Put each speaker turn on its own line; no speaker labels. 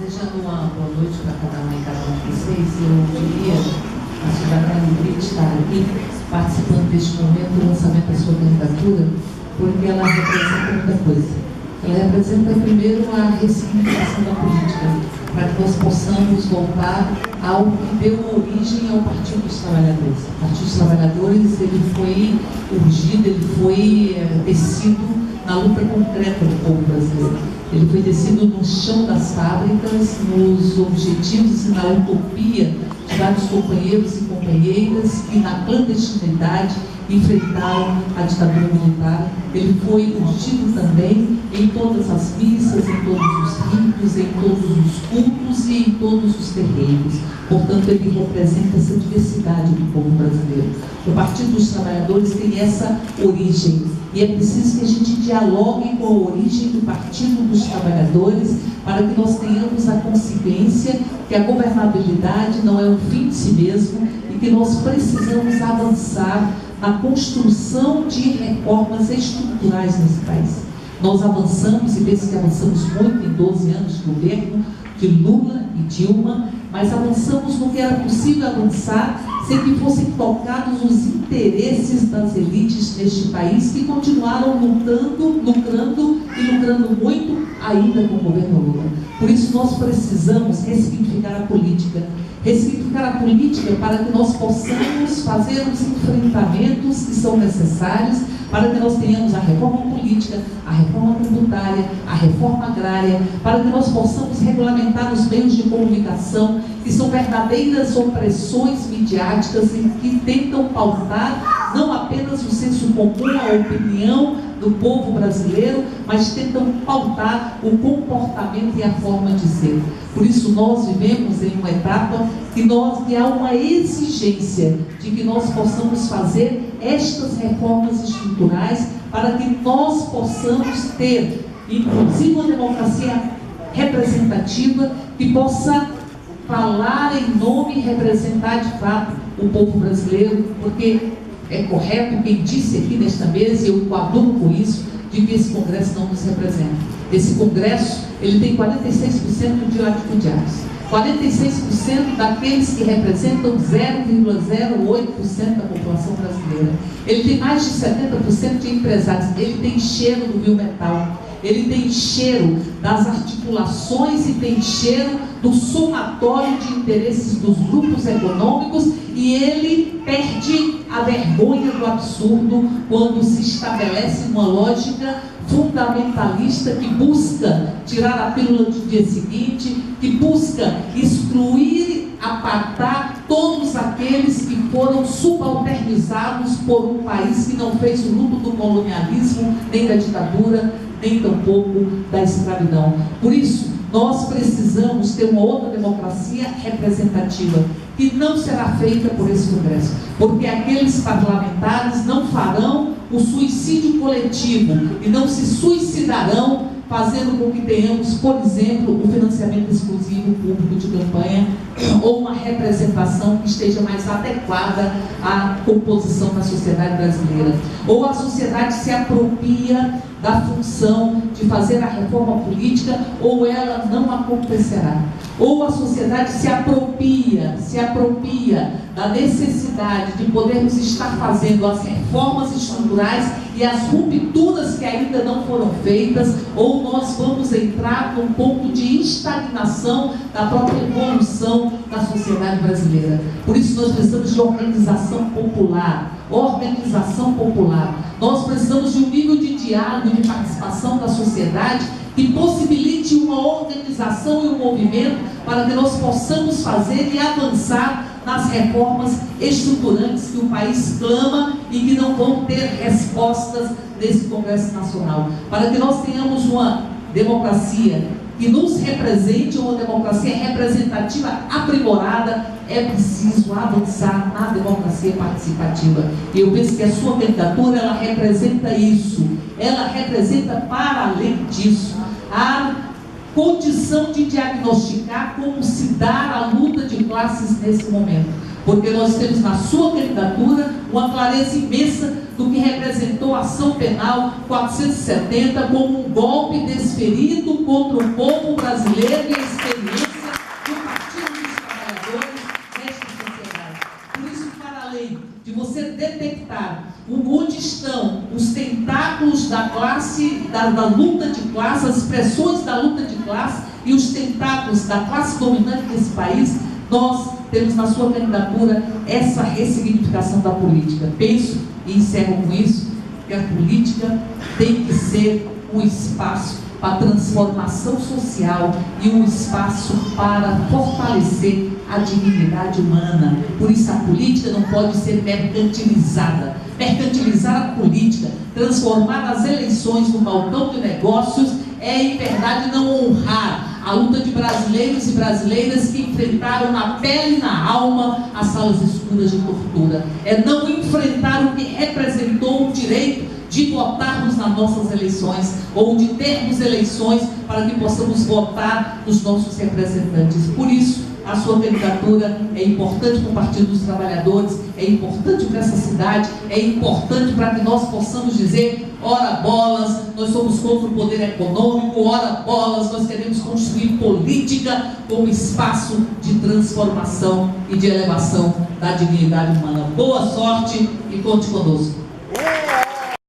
Desejando uma boa noite para cada um e cada um de vocês, eu diria a cidadã Ingrid estar aqui participando deste momento do lançamento da sua candidatura, porque ela representa muita coisa. Ela representa, primeiro, a ressignificação da política, para que nós possamos voltar ao que deu origem ao Partido dos Trabalhadores. O Partido dos Trabalhadores, ele foi urgido, ele foi tecido na luta concreta do povo brasileiro. Ele foi tecido no chão das fábricas, nos objetivos e na utopia de vários companheiros e companheiras que na clandestinidade enfrentaram a ditadura militar. Ele foi urgido também em todas as missas, em todos os ritos, em todos os cultos e em todos os terreiros. Portanto, ele representa essa diversidade do povo brasileiro. O Partido dos Trabalhadores tem essa origem e é preciso que a gente dialogue com a origem do Partido dos Trabalhadores para que nós tenhamos a consciência que a governabilidade não é um fim de si mesmo e que nós precisamos avançar na construção de reformas estruturais nesse país. Nós avançamos, e penso que avançamos muito em 12 anos de governo de Lula e Dilma, mas avançamos no que era possível avançar sem que fossem tocados os interesses das elites deste país, que continuaram lucrando muito ainda com o governo Lula. Por isso nós precisamos ressignificar a política para que nós possamos fazer os enfrentamentos que são necessários para que nós tenhamos a reforma política, a reforma tributária, a reforma agrária, para que nós possamos regulamentar os meios de comunicação, que são verdadeiras opressões midiáticas e que tentam pautar não apenas o senso comum, a opinião do povo brasileiro, mas tentam pautar o comportamento e a forma de ser. Por isso nós vivemos em uma etapa que há uma exigência de que nós possamos fazer estas reformas estruturais para que nós possamos ter, inclusive, uma democracia representativa que possa falar em nome e representar de fato o povo brasileiro, porque é correto quem disse aqui nesta mesa, e eu coaduno com isso, de que esse Congresso não nos representa. Esse Congresso, ele tem 46% de latifundiários, 46% daqueles que representam 0,08% da população brasileira. Ele tem mais de 70% de empresários, ele tem cheiro do biometal, ele tem cheiro das articulações e tem cheiro do somatório de interesses dos grupos econômicos, e ele perde a vergonha do absurdo quando se estabelece uma lógica fundamentalista que busca tirar a pílula do dia seguinte, que busca excluir, apartar todos aqueles que foram subalternizados por um país que não fez o luto do colonialismo, nem da ditadura, nem tampouco da escravidão. Por isso, nós precisamos ter uma outra democracia representativa, que não será feita por esse Congresso, porque aqueles parlamentares não farão o suicídio coletivo e não se suicidarão fazendo com que tenhamos, por exemplo, o financiamento exclusivo público de campanha ou uma representação que esteja mais adequada à composição da sociedade brasileira. Ou a sociedade se apropria da função de fazer a reforma política, ou ela não acontecerá. Ou a sociedade se apropria da necessidade de podermos estar fazendo as reformas estruturais e as rupturas que ainda não foram feitas, ou nós vamos entrar num ponto de estagnação da própria evolução da sociedade brasileira. Por isso nós precisamos de organização popular. Nós precisamos de um nível de diálogo e de participação da sociedade que possibilite uma organização e um movimento para que nós possamos fazer e avançar nas reformas estruturantes que o país clama e que não vão ter respostas nesse Congresso Nacional. Para que nós tenhamos uma democracia que nos represente, uma democracia representativa aprimorada, é preciso avançar na democracia participativa. E eu penso que a sua candidatura, ela representa isso. Ela representa, para além disso, a condição de diagnosticar como se dá a luta de classes nesse momento. porque nós temos na sua candidatura uma clareza imensa do que representou a ação penal 470 como um golpe desferido contra o povo brasileiro e a experiência do Partido dos Trabalhadores nesta sociedade. Por isso, para além de você detectar onde estão os tentáculos da classe, da luta de classe, as expressões da luta de classe e os tentáculos da classe dominante desse país, nós temos na sua candidatura essa ressignificação da política. Penso, e encerro com isso, que a política tem que ser um espaço para transformação social e um espaço para fortalecer a dignidade humana. Por isso a política não pode ser mercantilizada. Mercantilizar a política, transformar as eleições no balcão de negócios, é em verdade não honrar a luta de brasileiros e brasileiras que enfrentaram na pele e na alma as salas escuras de tortura. É não enfrentar o que representou o direito de votarmos nas nossas eleições, ou de termos eleições para que possamos votar os nossos representantes. Por isso, a sua candidatura é importante para o Partido dos Trabalhadores, é importante para essa cidade, é importante para que nós possamos dizer: ora bolas, nós somos contra o poder econômico, ora bolas, nós queremos construir política como espaço de transformação e de elevação da dignidade humana. Boa sorte e conte conosco.